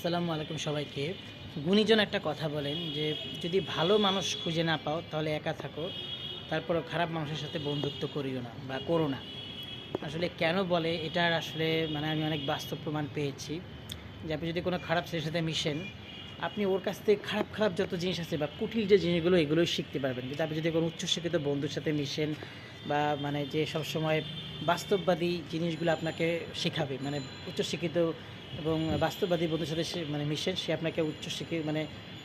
আসসালামু আলাইকুম সবাইকে। গুণীজন একটা কথা বলেন যে, যদি ভালো মানুষ খুঁজে না পাও তাহলে একা থাকো। তারপরেও খারাপ মানুষের সাথে বন্ধুত্ব করিও না বা করো না। আসলে কেন বলে এটার আসলে আমি অনেক বাস্তব প্রমাণ পেয়েছি। যে আপনি যদি কোনো খারাপ ছেলের সাথে মিশেন, আপনি ওর কাছ থেকে খারাপ, খারাপ যত জিনিস আছে বা কুটিল যে জিনিসগুলো এগুলোই শিখতে পারবেন। কিন্তু আপনি যদি কোনো উচ্চশিক্ষিত বন্ধুর সাথে মিশেন বা যে সবসময় বাস্তববাদী জিনিসগুলো আপনাকে শেখাবে, উচ্চশিক্ষিত এবং বাস্তববাদী বন্ধুর সাথে সে মিশেন, সে আপনাকে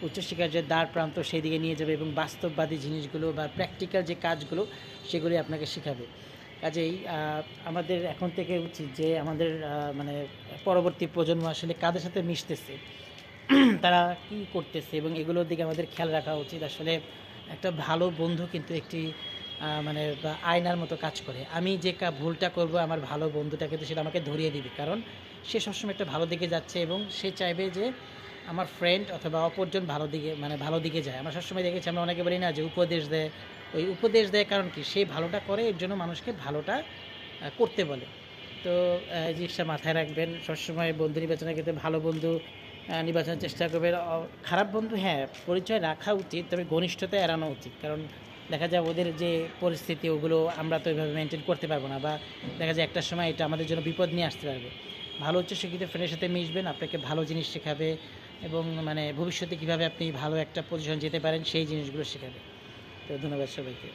উচ্চশিক্ষার যে দ্বার প্রান্ত সেই দিকে নিয়ে যাবে এবং বাস্তববাদী জিনিসগুলো বা প্র্যাকটিক্যাল যে কাজগুলো সেগুলি আপনাকে শেখাবে। কাজেই আমাদের এখন থেকে উচিত যে আমাদের পরবর্তী প্রজন্ম আসলে কাদের সাথে মিশতেছে, তারা কী করতেছে এবং এগুলোর দিকে আমাদের খেয়াল রাখা উচিত। আসলে একটা ভালো বন্ধু কিন্তু একটি বা আয়নার মতো কাজ করে। আমি যে ভুলটা করব আমার ভালো বন্ধুটা কিন্তু সেটা আমাকে ধরিয়ে দিবে, কারণ সে সবসময় একটা ভালো দিকে যাচ্ছে এবং সে চাইবে যে আমার ফ্রেন্ড অথবা অপরজন ভালো দিকে যায়। আমরা সবসময় দেখেছি, আমরা অনেকে বলি না যে উপদেশ দেয়। ওই উপদেশ দেয় কারণ কি, সে ভালোটা করে এর জন্য মানুষকে ভালোটা করতে বলে। তো এই জিনিসটা মাথায় রাখবেন সবসময়। বন্ধু নির্বাচনের ক্ষেত্রে ভালো বন্ধু নির্বাচনের চেষ্টা করবেন। খারাপ বন্ধু হ্যাঁ, পরিচয় রাখা উচিত, তবে ঘনিষ্ঠতা এড়ানো উচিত। কারণ দেখা যায় ওদের যে পরিস্থিতি ওগুলো আমরা তো ওইভাবে মেনটেন করতে পারবো না, বা দেখা যায় একটা সময় এটা আমাদের জন্য বিপদ নিয়ে আসতে পারবে। ভালো উচ্চশিক্ষিত ফ্রেন্ডের সাথে মিশবেন, আপনাকে ভালো জিনিস শেখাবে এবং ভবিষ্যতে কীভাবে আপনি ভালো একটা পজিশন যেতে পারেন সেই জিনিসগুলো শেখাবে। তো ধন্যবাদ সবাইকে।